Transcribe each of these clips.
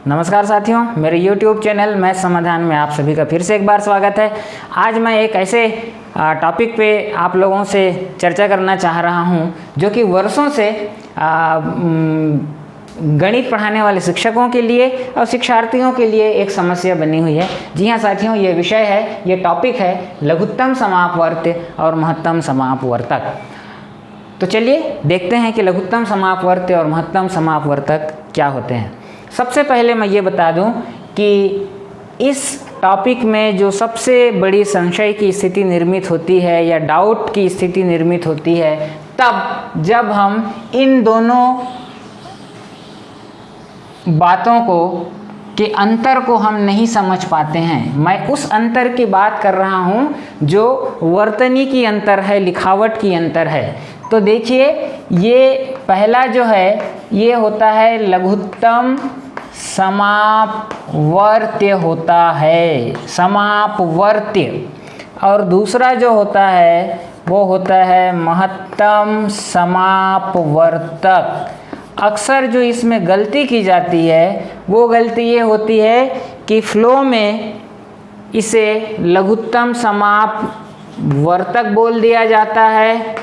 नमस्कार साथियों, मेरे YouTube चैनल मैथ समाधान में आप सभी का फिर से एक बार स्वागत है। आज मैं एक ऐसे टॉपिक पे आप लोगों से चर्चा करना चाह रहा हूं जो कि वर्षों से गणित पढ़ाने वाले शिक्षकों के लिए और शिक्षार्थियों के लिए एक समस्या बनी हुई है। जी हाँ साथियों, ये विषय है, ये टॉपिक है लघुत्तम समापवर्त्य और महत्तम समापवर्तक। तो चलिए देखते हैं कि लघुत्तम समापवर्त्य और महत्तम समापवर्तक क्या होते हैं। सबसे पहले मैं ये बता दूं कि इस टॉपिक में जो सबसे बड़ी संशय की स्थिति निर्मित होती है या डाउट की स्थिति निर्मित होती है तब जब हम इन दोनों बातों को के अंतर को हम नहीं समझ पाते हैं। मैं उस अंतर की बात कर रहा हूँ जो वर्तनी की अंतर है, लिखावट की अंतर है। तो देखिए, ये पहला जो है ये होता है लघुत्तम समापवर्त्य होता है, समापवर्त्य। और दूसरा जो होता है वो होता है महत्तम समापवर्तक। अक्सर जो इसमें गलती की जाती है वो गलती ये होती है कि फ्लो में इसे लघुत्तम समापवर्तक बोल दिया जाता है,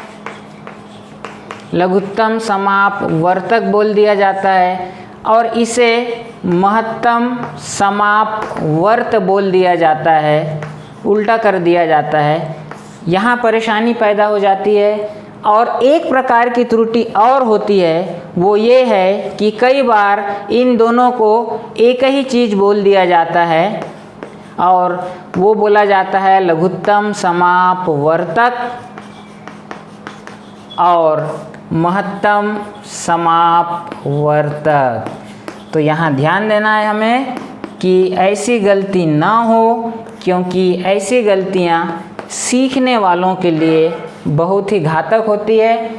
लघुत्तम समापवर्तक बोल दिया जाता है और इसे महत्तम समापवर्त बोल दिया जाता है, उल्टा कर दिया जाता है। यहाँ परेशानी पैदा हो जाती है। और एक प्रकार की त्रुटि और होती है, वो ये है कि कई बार इन दोनों को एक ही चीज़ बोल दिया जाता है और वो बोला जाता है लघुत्तम समापवर्तक और महत्तम समापवर्तक। तो यहाँ ध्यान देना है हमें कि ऐसी गलती ना हो, क्योंकि ऐसी गलतियाँ सीखने वालों के लिए बहुत ही घातक होती है।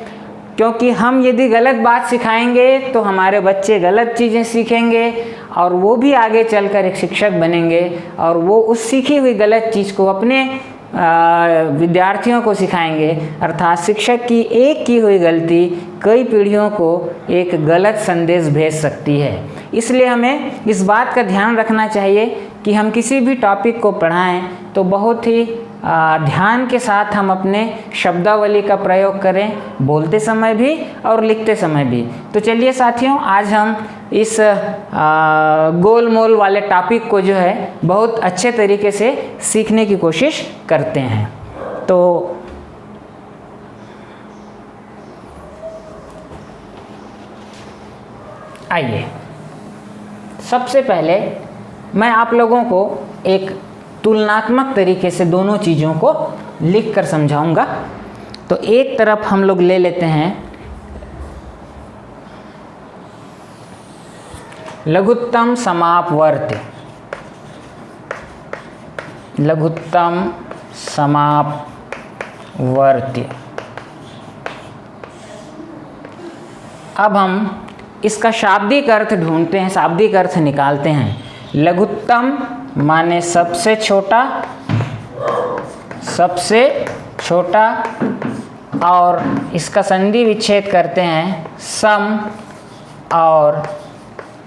क्योंकि हम यदि गलत बात सिखाएंगे तो हमारे बच्चे गलत चीज़ें सीखेंगे और वो भी आगे चलकर एक शिक्षक बनेंगे और वो उस सीखी हुई गलत चीज़ को अपने विद्यार्थियों को सिखाएंगे। अर्थात शिक्षक की एक की हुई गलती कई पीढ़ियों को एक गलत संदेश भेज सकती है। इसलिए हमें इस बात का ध्यान रखना चाहिए कि हम किसी भी टॉपिक को पढ़ाएं तो बहुत ही ध्यान के साथ हम अपने शब्दावली का प्रयोग करें, बोलते समय भी और लिखते समय भी। तो चलिए साथियों, आज हम इस गोल मोल वाले टॉपिक को जो है बहुत अच्छे तरीके से सीखने की कोशिश करते हैं। तो आइए, सबसे पहले मैं आप लोगों को एक तुलनात्मक तरीके से दोनों चीज़ों को लिख कर समझाऊंगा। तो एक तरफ हम लोग ले लेते हैं लघुत्तम समापवर्त्य, लघुत्तम समापवर्त्य। अब हम इसका शाब्दिक अर्थ ढूंढते हैं, शाब्दिक अर्थ निकालते हैं। लघुत्तम माने सबसे छोटा, सबसे छोटा, और इसका संधि विच्छेद करते हैं सम और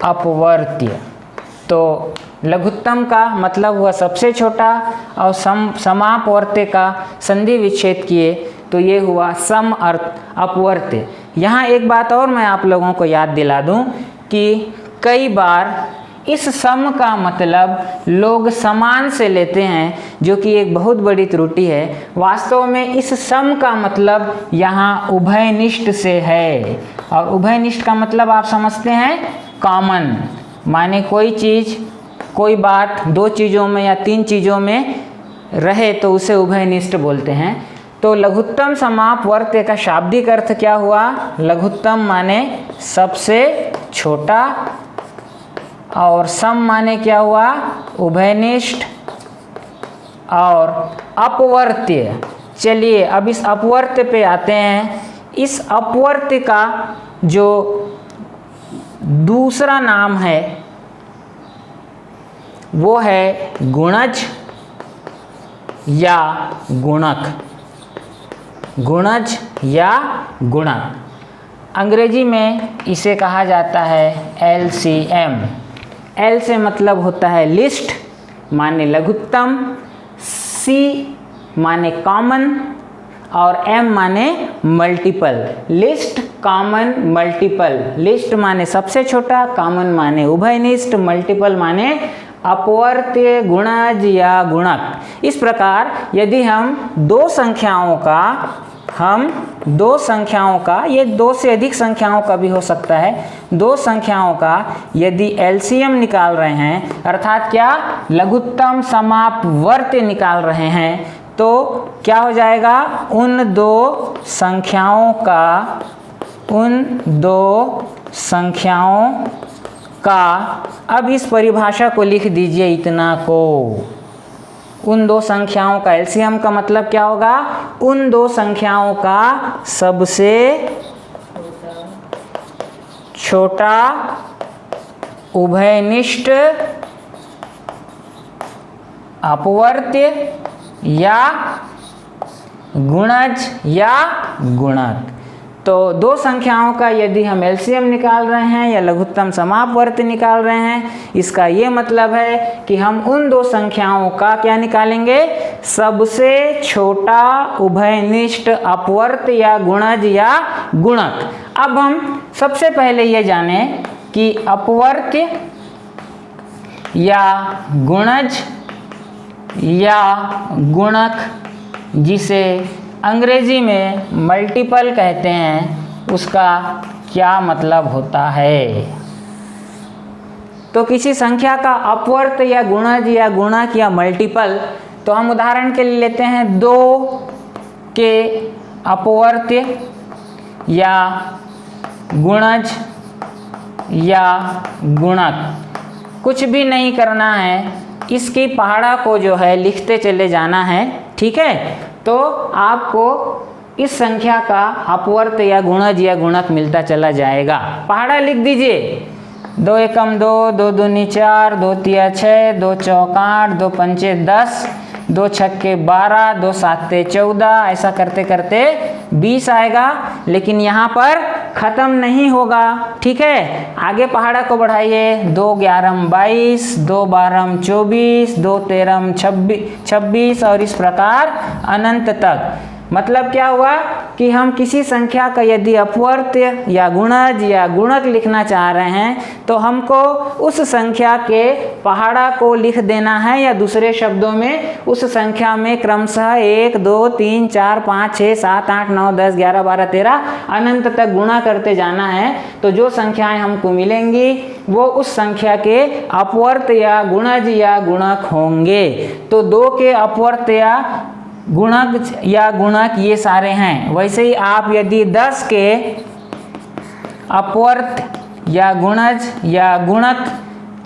अपवर्त्य। तो लघुत्तम का मतलब हुआ सबसे छोटा और समापवर्त्य का संधि विच्छेद किए तो ये हुआ सम अर्थ अपवर्त्य। यहाँ एक बात और मैं आप लोगों को याद दिला दूँ कि कई बार इस सम का मतलब लोग समान से लेते हैं, जो कि एक बहुत बड़ी त्रुटि है। वास्तव में इस सम का मतलब यहाँ उभयनिष्ठ से है। और उभयनिष्ठ का मतलब आप समझते हैं, कॉमन, माने कोई चीज़, कोई बात दो चीज़ों में या तीन चीज़ों में रहे तो उसे उभयनिष्ठ बोलते हैं। तो लघुत्तम समापवर्त्य का शाब्दिक अर्थ क्या हुआ? लघुत्तम माने सबसे छोटा और सम माने क्या हुआ? उभयनिष्ठ और अपवर्त्य। चलिए अब इस अपवर्त्य पे आते हैं। इस अपवर्त्य का जो दूसरा नाम है वो है गुणज या गुणक, गुणज या गुणक। अंग्रेजी में इसे कहा जाता है LCM, L से मतलब होता है लिस्ट माने लघुत्तम, C माने कॉमन और M माने multiple. List, common, multiple. List माने सबसे छोटा, कॉमन माने उभयनिष्ठ, मल्टीपल माने अपवर्त्य, गुणज या गुणक। इस प्रकार यदि हम दो संख्याओं का, ये दो से अधिक संख्याओं का भी हो सकता है, दो संख्याओं का यदि एलसीएम निकाल रहे हैं अर्थात क्या लघुत्तम समापवर्त्य निकाल रहे हैं, तो क्या हो जाएगा, उन दो संख्याओं का अब इस परिभाषा को लिख दीजिए इतना को। उन दो संख्याओं का एलसीएम का मतलब क्या होगा, उन दो संख्याओं का सबसे छोटा उभयनिष्ठ अपवर्त्य या गुणज या गुणक। तो दो संख्याओं का यदि हम एलसीएम निकाल रहे हैं या लघुत्तम समापवर्त्य निकाल रहे हैं, इसका ये मतलब है कि हम उन दो संख्याओं का क्या निकालेंगे, सबसे छोटा उभयनिष्ठ अपवर्त्य या गुणज या गुणक। अब हम सबसे पहले ये जाने कि अपवर्त्य या गुणज या गुणक, जिसे अंग्रेजी में मल्टीपल कहते हैं, उसका क्या मतलब होता है। तो किसी संख्या का अपवर्त्य या गुणज या गुणक या मल्टीपल, तो हम उदाहरण के लिए लेते हैं 2 के अपवर्त्य या गुणज या गुणक। कुछ भी नहीं करना है, इसकी पहाड़ा को जो है लिखते चले जाना है, ठीक है। तो आपको इस संख्या का अपवर्त्य या गुणज या गुणक मिलता चला जाएगा। पहाड़ा लिख दीजिए, 2 एकम 2, 2 दूनी 4, 2 तिया 6, 2 चौक 8, 2 पंचे 10, 2 छक्के 12, 2 साते 14, ऐसा करते करते 20 आएगा। लेकिन यहाँ पर ख़त्म नहीं होगा, ठीक है। आगे पहाड़ा को बढ़ाइए, 2 11 22, 2 12 24, 2 13 26 और इस प्रकार अनंत तक। मतलब क्या हुआ कि हम किसी संख्या का यदि अपवर्त्य या गुणज या गुणक लिखना चाह रहे हैं, तो हमको उस संख्या के पहाड़ा को लिख देना है, या दूसरे शब्दों में उस संख्या में क्रमशः 1 2 3 4 5 6 7 8 9 10 11 12 13 अनंत तक गुणा करते जाना है। तो जो संख्याएं हमको मिलेंगी वो उस संख्या के अपवर्त्य या गुणज या गुणक होंगे। तो 2 के अपवर्त्य या गुणक या गुणक ये सारे हैं। वैसे ही आप यदि 10 के अपवर्त्य या गुणज या गुणक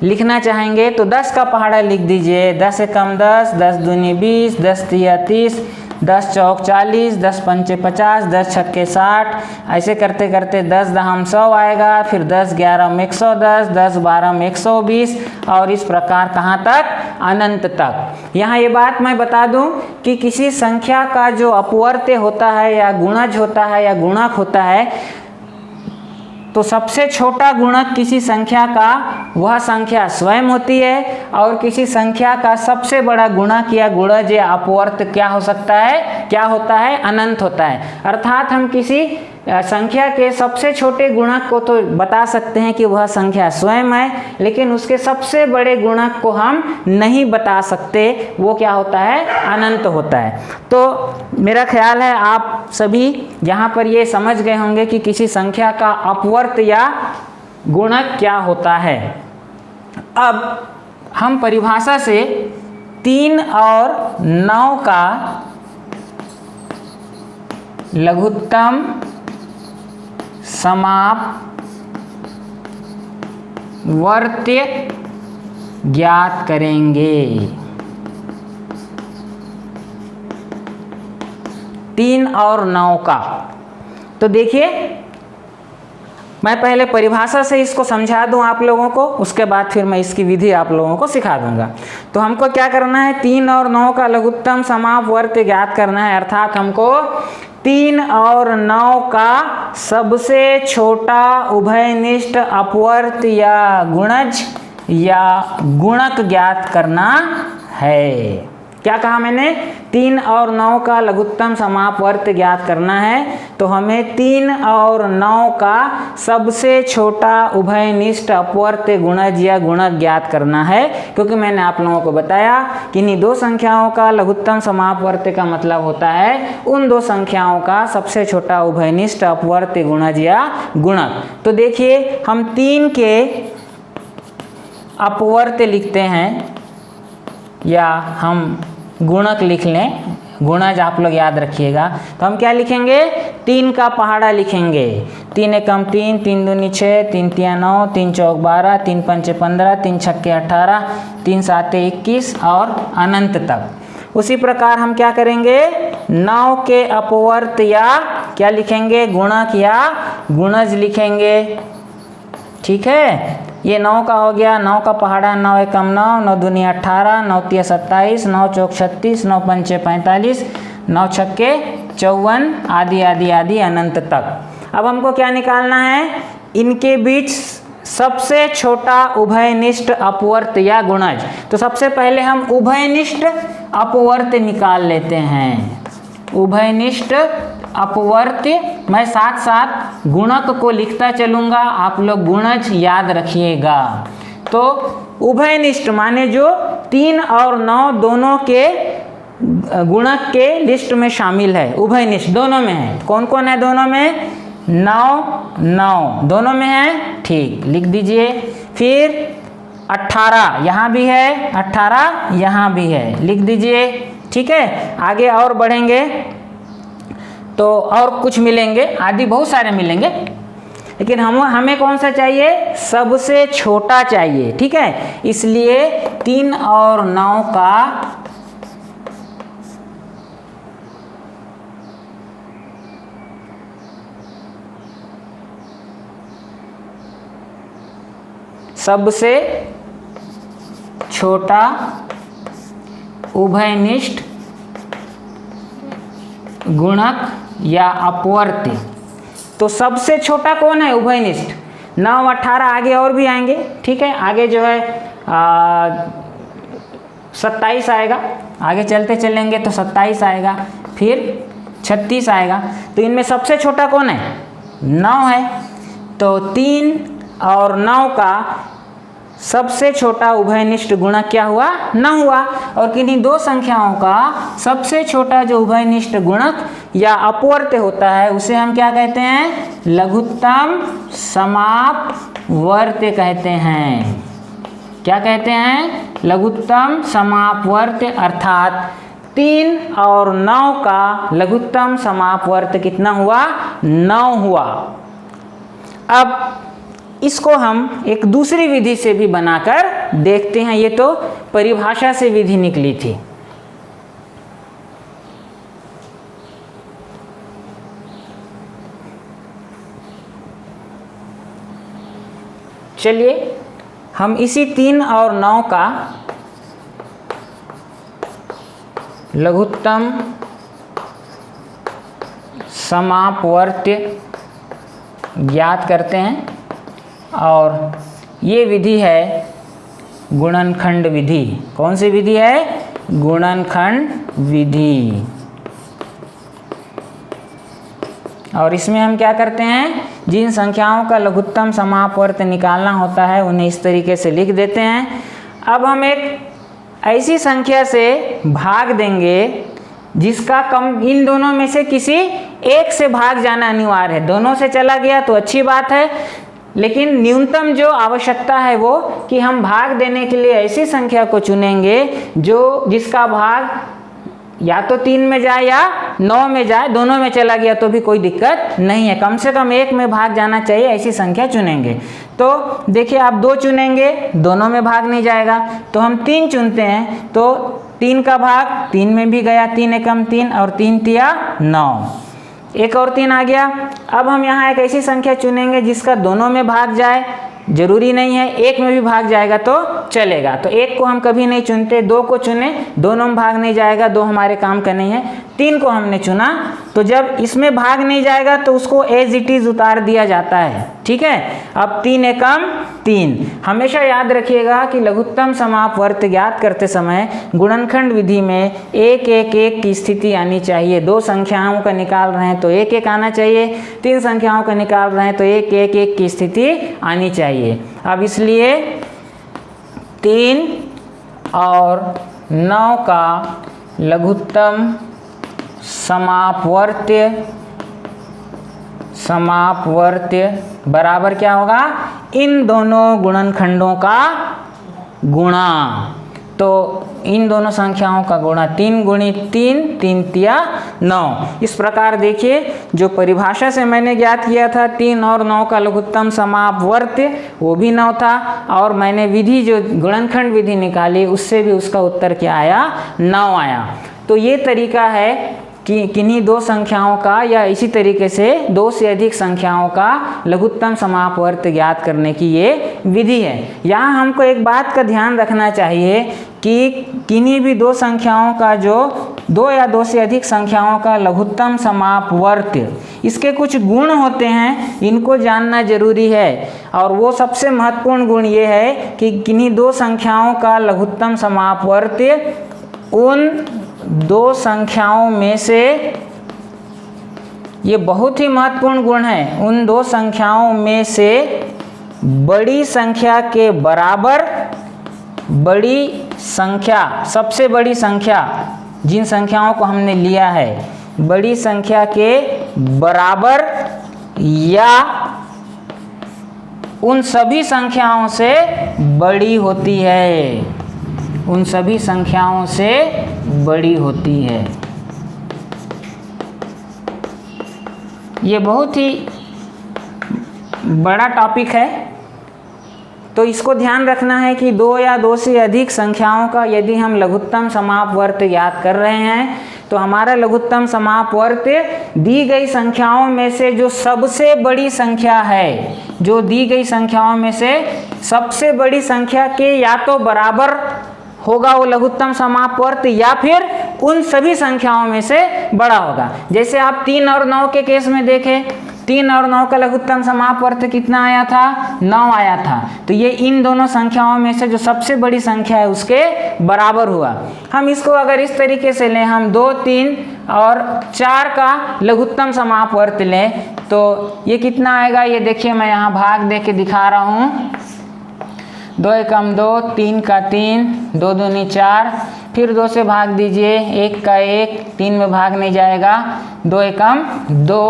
लिखना चाहेंगे तो 10 का पहाड़ा लिख दीजिए, 10 एकम 10, 10 दूनी 20, 10 तिया 30, 10 चौक 40, 10 पंचे 50, 10 छक्के 60, ऐसे करते करते 10 दहम 100 आएगा। फिर 10 11 110, 10 12 120 और इस प्रकार कहाँ तक, अनंत तक। यहाँ ये बात मैं बता दूं कि किसी संख्या का जो अपवर्त्य होता है या गुणज होता है या गुणक होता है, तो सबसे छोटा गुणक किसी संख्या का वह संख्या स्वयं होती है, और किसी संख्या का सबसे बड़ा गुणक या गुणज या अपवर्त्य क्या हो सकता है, क्या होता है, अनंत होता है। अर्थात हम किसी संख्या के सबसे छोटे गुणक को तो बता सकते हैं कि वह संख्या स्वयं है, लेकिन उसके सबसे बड़े गुणक को हम नहीं बता सकते, वो क्या होता है, अनंत होता है। तो मेरा ख्याल है आप सभी यहाँ पर ये समझ गए होंगे कि किसी संख्या का अपवर्त्य या गुणक क्या होता है। अब हम परिभाषा से 3 और 9 का लघुत्तम समापवर्त्य ज्ञात करेंगे। 3 और 9 का, तो देखिए मैं पहले परिभाषा से इसको समझा दूं आप लोगों को, उसके बाद फिर मैं इसकी विधि आप लोगों को सिखा दूंगा। तो हमको क्या करना है, 3 और 9 का लघुत्तम समापवर्त्य ज्ञात करना है। अर्थात हमको 3 और 9 का सबसे छोटा उभयनिष्ठ अपवर्त्य या गुणज या गुणक ज्ञात करना है। क्या कहा मैंने? 3 और 9 का लघुत्तम समापवर्त ज्ञात करना है। तो हमें 3 और 9 का सबसे छोटा उभयनिष्ठ अपवर्त गुणज या गुणक ज्ञात करना है, क्योंकि मैंने आप लोगों को बताया कि इन्हीं दो संख्याओं का लघुत्तम समापवर्त का मतलब होता है उन दो संख्याओं का सबसे छोटा उभयनिष्ठ अपवर्त गुणज या गुणक। तो देखिए हम 3 के अपवर्त लिखते हैं या हम गुणक लिख लें, गुणज आप लोग याद रखिएगा। तो हम क्या लिखेंगे? 3 का पहाड़ा लिखेंगे। 3 एकम 3, 3 दूनी 6, 3 तिया 9, 3 चौक 12, 3 पंचे 15, 3 छक्के 18, 3 साते 21 और अनंत तक। उसी प्रकार हम क्या करेंगे? 9 के अपवर्त या क्या लिखेंगे? गुणक या गुणज लिखेंगे। ठीक है, ये 9 का हो गया। 9 का पहाड़ा 9 एकम 9, 9 दूनी 18, 9 तिया 27, 9 चौक 36, 9 पंचे 45, 9 छक्के 54 आदि आदि आदि अनंत तक। अब हमको क्या निकालना है? इनके बीच सबसे छोटा उभयनिष्ठ अपवर्त या गुणज। तो सबसे पहले हम उभयनिष्ठ अपवर्त निकाल लेते हैं। उभयनिष्ठ अपवर्त, मैं साथ साथ गुणक को लिखता चलूँगा, आप लोग गुणज याद रखिएगा। तो उभयनिष्ठ माने जो 3 और 9 दोनों के गुणक के लिस्ट में शामिल है। उभयनिष्ठ दोनों में है। कौन कौन है दोनों में? 9 9 दोनों में है। ठीक, लिख दीजिए। फिर 18 यहाँ भी है, 18 यहाँ भी है, लिख दीजिए। ठीक है, आगे और बढ़ेंगे तो और कुछ मिलेंगे, आदि बहुत सारे मिलेंगे, लेकिन हमें कौन सा चाहिए? सबसे छोटा चाहिए। ठीक है, इसलिए 3 और 9 का सबसे छोटा उभयनिष्ठ गुणक या अपवर्ती। तो सबसे छोटा कौन है? उभयनिष्ठ। 9 18 आगे और भी आएंगे। ठीक है, आगे जो है 27 आएगा, आगे चलते चलेंगे तो 27 आएगा, फिर 36 आएगा। तो इनमें सबसे छोटा कौन है? 9 है। तो 3 और 9 का सबसे छोटा उभयनिष्ठ गुणक क्या हुआ? 9 हुआ। और किन्हीं दो संख्याओं का सबसे छोटा जो उभयनिष्ठ गुणक या अपवर्त होता है उसे हम क्या कहते हैं? लघुत्तम समापवर्त कहते हैं। क्या कहते हैं? लघुत्तम समापवर्त। अर्थात 3 और 9 का लघुत्तम समापवर्त कितना हुआ? 9 हुआ। अब इसको हम एक दूसरी विधि से भी बनाकर देखते हैं। ये तो परिभाषा से विधि निकली थी। चलिए हम इसी 3 और 9 का लघुत्तम समापवर्त ज्ञात करते हैं। और ये विधि है गुणनखंड विधि। कौन सी विधि है? गुणनखंड विधि। और इसमें हम क्या करते हैं? जिन संख्याओं का लघुत्तम समापवर्त निकालना होता है उन्हें इस तरीके से लिख देते हैं। अब हम एक ऐसी संख्या से भाग देंगे जिसका कम इन दोनों में से किसी एक से भाग जाना अनिवार्य है। दोनों से चला गया तो अच्छी बात है, लेकिन न्यूनतम जो आवश्यकता है वो कि हम भाग देने के लिए ऐसी संख्या को चुनेंगे जिसका भाग या तो 3 में जाए या 9 में जाए, दोनों में चला गया तो भी कोई दिक्कत नहीं है, कम से कम एक में भाग जाना चाहिए, ऐसी संख्या चुनेंगे। तो देखिए आप 2 चुनेंगे, दोनों में भाग नहीं जाएगा, तो हम 3 चुनते हैं। तो 3 का भाग 3 में भी गया, 3 एकम 3 और 3 तिया 9, एक और 3 आ गया। अब हम यहाँ एक ऐसी संख्या चुनेंगे जिसका दोनों में भाग जाए, जरूरी नहीं है एक में भी भाग जाएगा तो चलेगा। तो एक को हम कभी नहीं चुनते, 2 को चुने, दोनों में भाग नहीं जाएगा, 2 हमारे काम का नहीं है। 3 को हमने चुना, तो जब इसमें भाग नहीं जाएगा तो उसको एज इट इज उतार दिया जाता है। ठीक है, अब 3 एकम 3। हमेशा याद रखिएगा कि लघुत्तम समापवर्त ज्ञात करते समय गुणनखंड विधि में 1 1 1 की स्थिति आनी चाहिए। 2 संख्याओं का निकाल रहे हैं तो 1 1 आना चाहिए, 3 संख्याओं का निकाल रहे हैं तो 1 1 1 की स्थिति आनी चाहिए। अब इसलिए 3 और 9 का लघुत्तम समापवर्त्य बराबर क्या होगा, इन दोनों गुणनखंडों का गुणा। तो इन दोनों संख्याओं का गुणा 3 गुणित 3, 3 तिया 9। इस प्रकार देखिए, जो परिभाषा से मैंने ज्ञात किया था 3 और 9 का लघुत्तम समापवर्त्य वो भी 9 था, और मैंने विधि जो गुणनखंड विधि निकाली उससे भी उसका उत्तर क्या आया, 9 आया। तो ये तरीका है कि किन्हीं 2 संख्याओं का या इसी तरीके से 2 से अधिक संख्याओं का लघुत्तम समापवर्त्य ज्ञात करने की ये विधि है। यहाँ हमको एक बात का ध्यान रखना चाहिए कि किन्हीं भी 2 संख्याओं का जो 2 या 2 से अधिक संख्याओं का लघुत्तम समापवर्त्य, इसके कुछ गुण होते हैं, इनको जानना जरूरी है। और वो सबसे महत्वपूर्ण गुण ये है कि किन्हीं 2 संख्याओं का लघुत्तम समापवर्त्य उन 2 संख्याओं में से, ये बहुत ही महत्वपूर्ण गुण है, उन 2 संख्याओं में से बड़ी संख्या के बराबर, बड़ी संख्या, सबसे बड़ी संख्या जिन संख्याओं को हमने लिया है, बड़ी संख्या के बराबर या उन सभी संख्याओं से बड़ी होती है, उन सभी संख्याओं से बड़ी होती है। ये बहुत ही बड़ा टॉपिक है, तो इसको ध्यान रखना है कि 2 या 2 से अधिक संख्याओं का यदि हम लघुत्तम समापवर्त्य याद कर रहे हैं तो हमारा लघुत्तम समापवर्त्य दी गई संख्याओं में से जो सबसे बड़ी संख्या है, जो दी गई संख्याओं में से सबसे बड़ी संख्या के या तो बराबर होगा वो लघुत्तम समापवर्त्य, या फिर उन सभी संख्याओं में से बड़ा होगा। जैसे आप 3 और 9 के केस में देखें, 3 और 9 का लघुत्तम समापवर्त्य कितना आया था, 9 आया था। तो ये इन दोनों संख्याओं में से जो सबसे बड़ी संख्या है उसके बराबर हुआ। हम इसको अगर इस तरीके से लें, हम 2, 3 और 4 का लघुत्तम समापवर्त्य लें तो ये कितना आएगा, ये देखिए मैं यहाँ भाग दे के दिखा रहा हूँ। 2 एकम 2, 3 का 3, 2 दूनी 4, फिर 2 से भाग दीजिए, 1 का 1, 3 में भाग नहीं जाएगा, 2 एकम 2,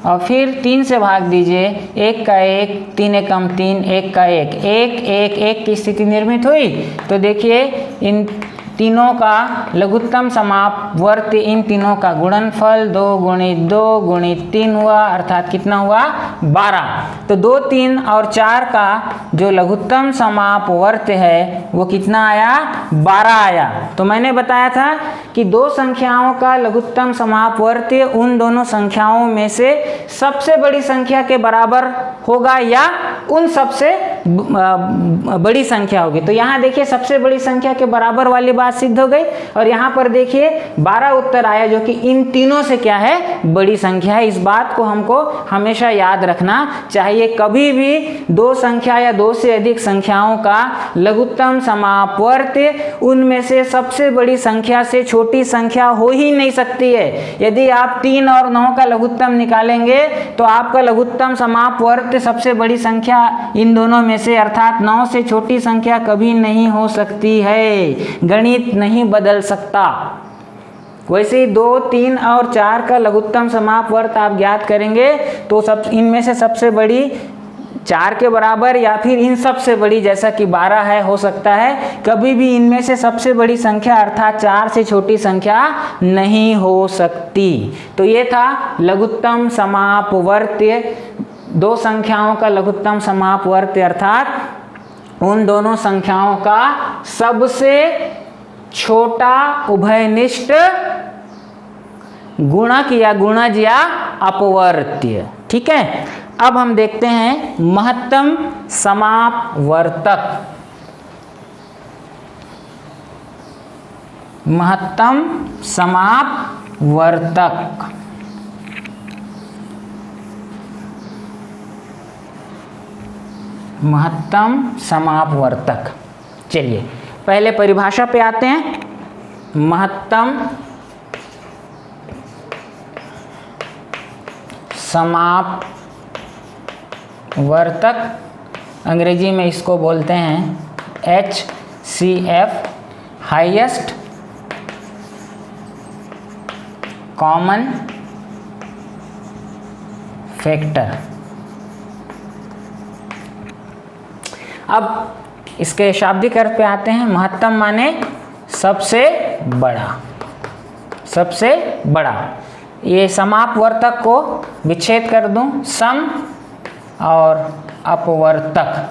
और फिर 3 से भाग दीजिए, 1 का 1, 3 एकम 3, 1 का 1, 1 1 1 की स्थिति निर्मित हुई। तो देखिए इन तीनों का लघुत्तम समापवर्त्य, इन तीनों का गुणनफल 2 गुणित 2 गुणित 3 हुआ, अर्थात कितना हुआ, 12। तो 2, 3 और 4 का जो लघुत्तम समापवर्त्य है वो कितना आया, 12 आया। तो मैंने बताया था कि 2 संख्याओं का लघुत्तम समापवर्त्य उन दोनों संख्याओं में से सबसे बड़ी संख्या के बराबर होगा या उन सबसे बड़ी संख्या होगी। तो यहाँ देखिए सबसे बड़ी संख्या के बराबर वाली बात सिद्ध हो गई, और यहाँ पर देखिए 12 उत्तर आया जो कि इन तीनों से क्या है, बड़ी संख्या है। इस बात को हमको हमेशा याद रखना चाहिए। कभी भी 2 संख्या या 2 से अधिक संख्याओं का लघुत्तम समापवर्त्य उनमें से सबसे बड़ी संख्या से छोटी संख्या हो ही नहीं सकती है। यदि आप 3 और 9 का लघुत्तम निकालेंगे तो आपका लघुत्तम समापवर्त्य सबसे बड़ी संख्या इन दोनों में से अर्थात 9 से छोटी संख्या कभी नहीं हो सकती है। गणित नहीं बदल सकता। वैसे ही 2, 3 और 4 का लघुत्तम समापवर्त्य आप ज्ञात करेंगे तो सब इनमें से सबसे बड़ी 4 के बराबर या फिर इन सबसे बड़ी जैसा कि 12 है हो सकता है। कभी भी इनमें से सबसे बड़ी संख्या अर्थात 4 से छोटी संख्या नहीं हो सकती। तो ये था लघुत्तम समापवर्त्य, 2 संख्याओं का लघुत्तम समापवर्त्य अर्थात उन दोनों संख्याओं का सबसे छोटा उभयनिष्ठ गुणक या गुणज या अपवर्त्य। ठीक है, अब हम देखते हैं महत्तम समापवर्तक। महत्तम समापवर्तक वर्तक। महत्तम समापवर्तक। चलिए पहले परिभाषा पे आते हैं। महत्तम समापवर्तक, अंग्रेजी में इसको बोलते हैं HCF, हाईएस्ट कॉमन फैक्टर। अब इसके शाब्दिक अर्थ पे आते हैं। महत्तम माने सबसे बड़ा, सबसे बड़ा। ये समापवर्तक को विच्छेद कर दूं, सम और अपवर्तक।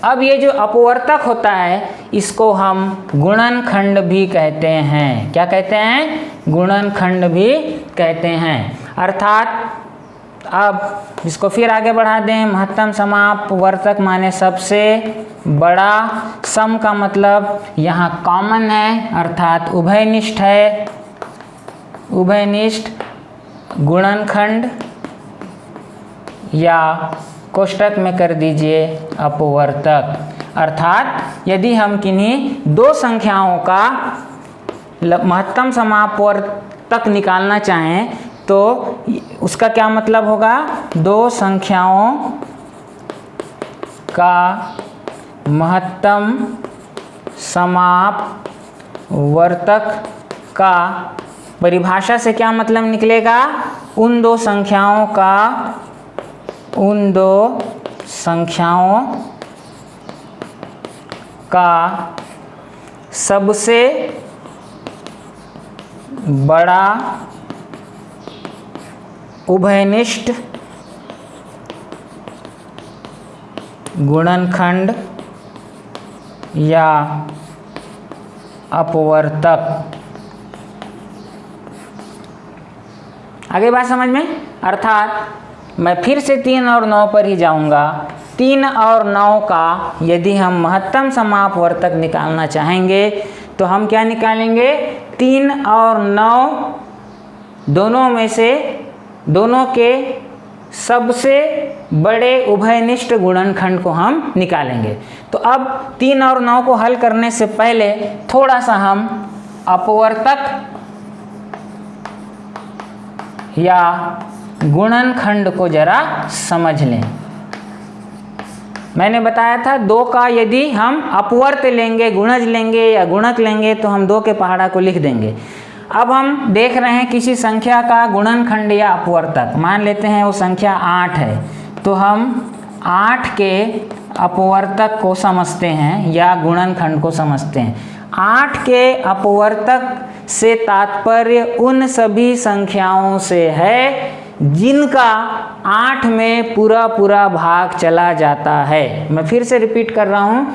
अब ये जो अपवर्तक होता है इसको हम गुणनखंड भी कहते हैं। क्या कहते हैं? गुणनखंड भी कहते हैं। अर्थात अब इसको फिर आगे बढ़ा दें। महत्तम समापवर्तक माने सबसे बड़ा। सम का मतलब यहाँ कॉमन है, अर्थात उभयनिष्ठ है। उभयनिष्ठ गुणनखंड, या कोष्टक में कर दीजिए अपवर्तक। अर्थात यदि हम किन्हीं दो संख्याओं का महत्तम समापवर्तक निकालना चाहें तो उसका क्या मतलब होगा? दो संख्याओं का महत्तम समापवर्तक का परिभाषा से क्या मतलब निकलेगा? उन दो संख्याओं का सबसे बड़ा उभयनिष्ठ गुणनखंड या अपवर्तक। आगे बात समझ में? अर्थात मैं फिर से 3 और 9 पर ही जाऊंगा। 3 और 9 का यदि हम महत्तम समापवर्तक निकालना चाहेंगे तो हम क्या निकालेंगे? 3 और 9 दोनों में से दोनों के सबसे बड़े उभयनिष्ठ गुणनखंड को हम निकालेंगे। तो अब 3 और 9 को हल करने से पहले थोड़ा सा हम अपवर्तक या गुणनखंड को जरा समझ लें। मैंने बताया था 2 का यदि हम अपवर्त लेंगे, गुणज लेंगे या गुणक लेंगे तो हम 2 के पहाड़ा को लिख देंगे। अब हम देख रहे हैं किसी संख्या का गुणनखंड या अपवर्तक। मान लेते हैं वो संख्या 8 है, तो हम 8 के अपवर्तक को समझते हैं या गुणनखंड को समझते हैं। 8 के अपवर्तक से तात्पर्य उन सभी संख्याओं से है जिनका 8 में पूरा पूरा भाग चला जाता है। मैं फिर से रिपीट कर रहा हूँ।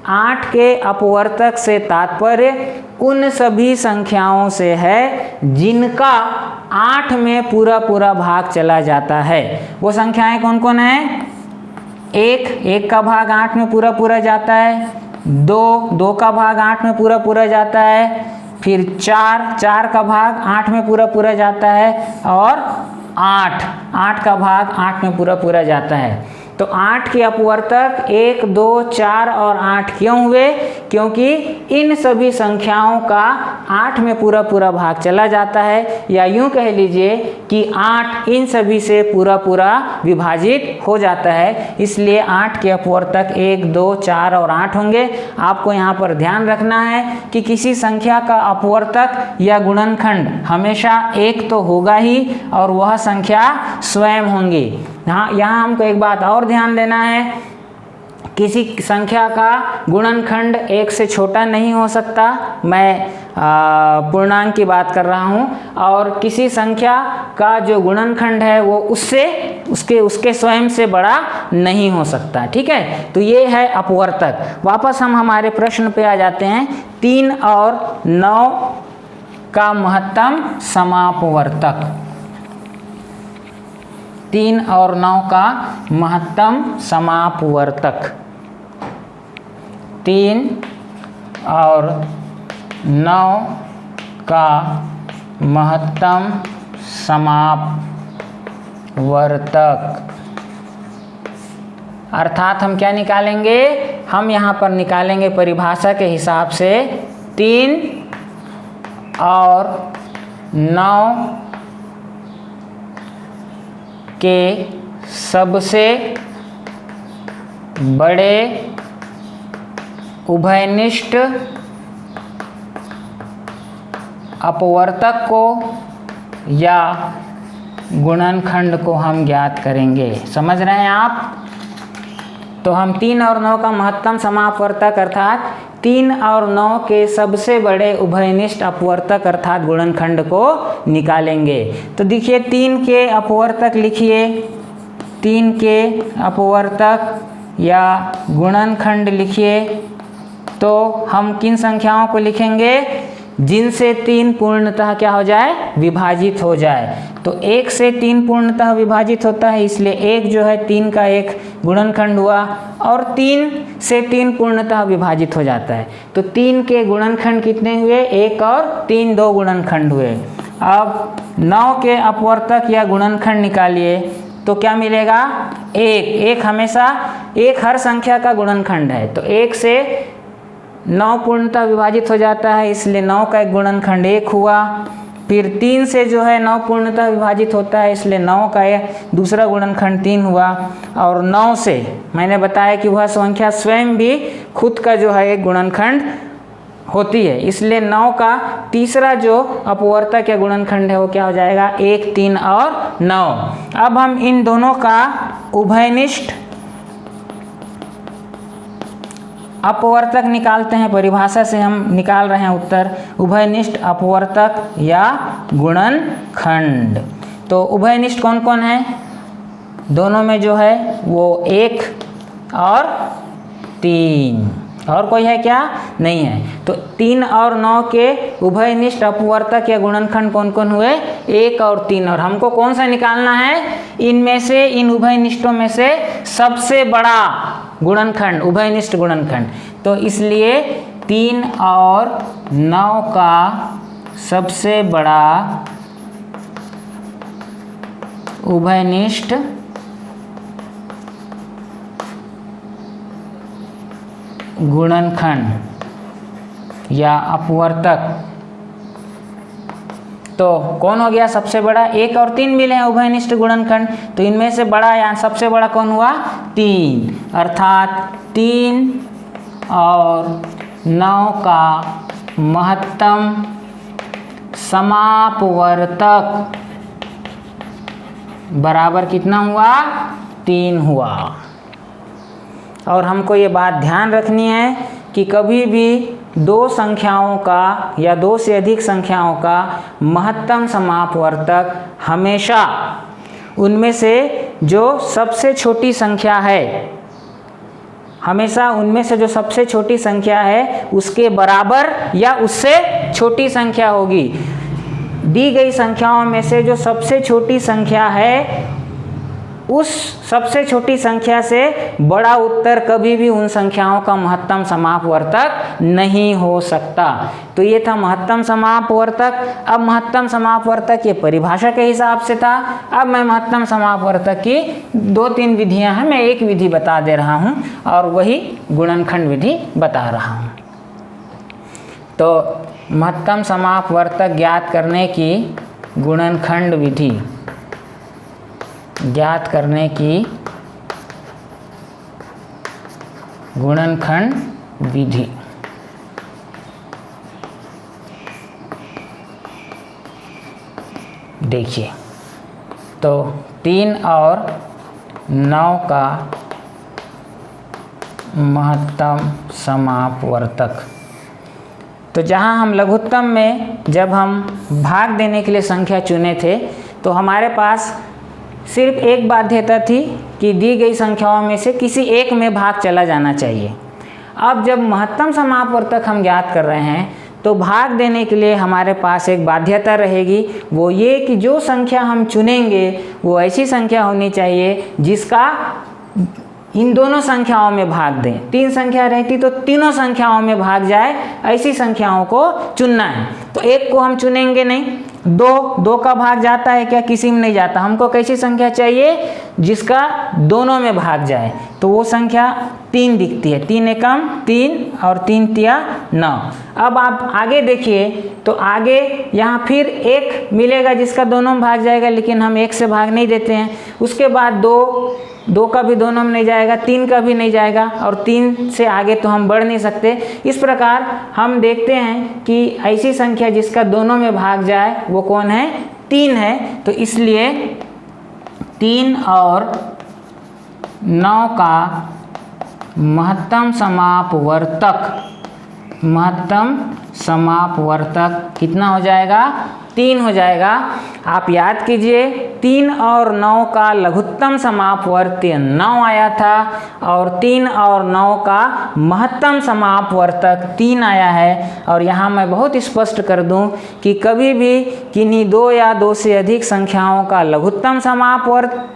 8 के अपवर्तक से तात्पर्य उन सभी संख्याओं से है जिनका 8 में पूरा पूरा भाग चला जाता है। वो संख्याएं कौन कौन है? 1 का भाग 8 में पूरा पूरा जाता है। 2 का भाग 8 में पूरा पूरा जाता है। फिर 4 का भाग 8 में पूरा पूरा जाता है। और 8 का भाग 8 में पूरा पूरा जाता है। तो 8 के अपवर्तक 1, 2, 4 और 8 क्यों हुए? क्योंकि इन सभी संख्याओं का 8 में पूरा पूरा भाग चला जाता है, या यूं कह लीजिए कि 8 इन सभी से पूरा पूरा विभाजित हो जाता है। इसलिए 8 के अपवर्तक 1, 2, 4 और 8 होंगे। आपको यहाँ पर ध्यान रखना है कि किसी संख्या का अपवर्तक या गुणनखंड हमेशा 1 तो होगा ही, और वह संख्या स्वयं होंगी। यहाँ हमको एक बात और ध्यान देना है, किसी संख्या का गुणनखंड 1 से छोटा नहीं हो सकता। मैं पूर्णांक की बात कर रहा हूँ। और किसी संख्या का जो गुणनखंड है वो उसके स्वयं से बड़ा नहीं हो सकता। ठीक है, तो ये है अपवर्तक। वापस हम हमारे प्रश्न पे आ जाते हैं। 3 और 9 का महत्तम समापवर्तक। 3 और 9 का महत्तम समापवर्तक। 3 और 9 का महत्तम समापवर्तक। अर्थात हम क्या निकालेंगे, हम यहाँ पर निकालेंगे परिभाषा के हिसाब से 3 और 9 के सबसे बड़े उभयनिष्ठ अपवर्तक को या गुणनखंड को हम ज्ञात करेंगे। समझ रहे हैं आप? तो हम 3 और 9 का महत्तम समापवर्तक अर्थात 3 और 9 के सबसे बड़े उभयनिष्ठ अपवर्तक अर्थात गुणनखंड को निकालेंगे। तो देखिए 3 के अपवर्तक लिखिए, 3 के अपवर्तक या गुणनखंड लिखिए। तो हम किन संख्याओं को लिखेंगे, जिनसे 3 पूर्णतः क्या हो जाए, विभाजित हो जाए। तो 1 से 3 पूर्णतः विभाजित होता है, इसलिए 1 जो है 3 का एक गुणनखंड हुआ, और 3 से 3 पूर्णतः विभाजित हो जाता है। तो 3 के गुणनखंड कितने हुए, 1 और 3, 2 गुणनखंड हुए। अब 9 के अपवर्तक या गुणनखंड निकालिए, तो क्या मिलेगा, 1 हमेशा, 1 हर संख्या का गुणनखंड है। तो 1 से 9 पूर्णतः विभाजित हो जाता है, इसलिए 9 का एक गुणनखंड 1 हुआ। फिर 3 से जो है 9 पूर्णतः विभाजित होता है, इसलिए 9 का दूसरा गुणनखंड 3 हुआ। और 9 से मैंने बताया कि वह संख्या स्वयं भी खुद का जो है एक गुणनखंड होती है, इसलिए 9 का तीसरा जो अपवर्तक या गुणनखंड है वो क्या हो जाएगा, 1, 3 और 9। अब हम इन दोनों का उभयनिष्ठ अपवर्तक निकालते हैं। परिभाषा से हम निकाल रहे हैं उत्तर, उभयनिष्ठ अपवर्तक या गुणनखंड। तो उभयनिष्ठ कौन कौन है, दोनों में जो है वो 1 और 3, और कोई है क्या, नहीं है। तो 3 और 9 के उभयनिष्ठ अपवर्तक या गुणनखंड कौन कौन हुए, 1 और 3। और हमको कौन सा निकालना है, इनमें से, इन उभयनिष्ठों में से सबसे बड़ा गुणनखंड, उभयनिष्ठ गुणनखंड। तो इसलिए 3 और 9 का सबसे बड़ा उभयनिष्ठ गुणनखंड या अपवर्तक तो कौन हो गया सबसे बड़ा, 1 और 3 मिले हैं उभयनिष्ठ गुणनखंड। तो इनमें से बड़ा या सबसे बड़ा कौन हुआ, 3, अर्थात 3 और 9 का महत्तम समापवर्तक बराबर कितना हुआ, 3 हुआ। और हमको ये बात ध्यान रखनी है कि कभी भी 2 संख्याओं का या 2 से अधिक संख्याओं का महत्तम समापवर्तक हमेशा उनमें से जो सबसे छोटी संख्या है, हमेशा उनमें से जो सबसे छोटी संख्या है उसके बराबर या उससे छोटी संख्या होगी। दी गई संख्याओं में से जो सबसे छोटी संख्या है उस सबसे छोटी संख्या से बड़ा उत्तर कभी भी उन संख्याओं का महत्तम समापवर्तक नहीं हो सकता। तो ये था महत्तम समापवर्तक। अब महत्तम समापवर्तक ये परिभाषा के हिसाब से था। अब मैं महत्तम समापवर्तक की 2-3 विधियां हैं, मैं एक विधि बता दे रहा हूं और वही गुणनखंड विधि बता रहा हूं। तो महत्तम समापवर्तक ज्ञात करने की गुणनखंड विधि, ज्ञात करने की गुणनखंड विधि। देखिए, तो 3 और 9 का महत्तम समापवर्तक। तो जहाँ हम लघुत्तम में जब हम भाग देने के लिए संख्या चुने थे तो हमारे पास सिर्फ एक बाध्यता थी कि दी गई संख्याओं में से किसी एक में भाग चला जाना चाहिए। अब जब महत्तम समापवर्तक हम ज्ञात कर रहे हैं तो भाग देने के लिए हमारे पास एक बाध्यता रहेगी, वो ये कि जो संख्या हम चुनेंगे वो ऐसी संख्या होनी चाहिए जिसका इन दोनों संख्याओं में भाग दें। 3 संख्या रहती तो तीनों संख्याओं में भाग जाए, ऐसी संख्याओं को चुनना है। तो एक को हम चुनेंगे नहीं, दो का भाग जाता है क्या? किसी में नहीं जाता। हमको कैसी संख्या चाहिए? जिसका दोनों में भाग जाए। तो वो संख्या 3 दिखती है। 3 एकम 3 और 3 तिया 9। अब आप आगे देखिए तो आगे यहाँ फिर 1 मिलेगा जिसका दोनों में भाग जाएगा, लेकिन हम 1 से भाग नहीं देते हैं। उसके बाद 2 का भी दोनों में नहीं जाएगा, 3 का भी नहीं जाएगा, और 3 से आगे तो हम बढ़ नहीं सकते। इस प्रकार हम देखते हैं कि ऐसी संख्या जिसका दोनों में भाग जाए वो कौन है? 3 है। तो इसलिए 3 और 9 का महत्तम समापवर्तक कितना हो जाएगा? 3 हो जाएगा। आप याद कीजिए 3 और 9 का लघुत्तम समापवर्त्य 9 आया था और 3 और 9 का महत्तम समापवर्तक 3 आया है। और यहाँ मैं बहुत स्पष्ट कर दूं कि कभी भी किन्हीं 2 या 2 से अधिक संख्याओं का लघुत्तम समापवर्त्य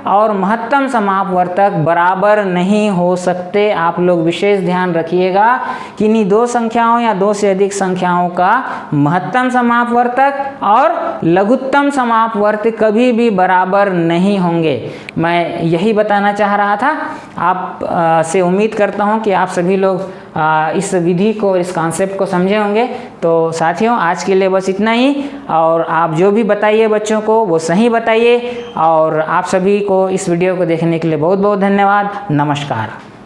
और महत्तम समापवर्तक बराबर नहीं हो सकते। आप लोग विशेष ध्यान रखिएगा, किन्हीं 2 संख्याओं या 2 से अधिक संख्याओं का महत्तम समापवर्तक और लघुत्तम समापवर्तक कभी भी बराबर नहीं होंगे। मैं यही बताना चाह रहा था। आप से उम्मीद करता हूं कि आप सभी लोग इस विधि को, इस कॉन्सेप्ट को समझे होंगे। तो साथियों, आज के लिए बस इतना ही। और आप जो भी बताइए बच्चों को वो सही बताइए। और आप सभी को इस वीडियो को देखने के लिए बहुत बहुत धन्यवाद। नमस्कार।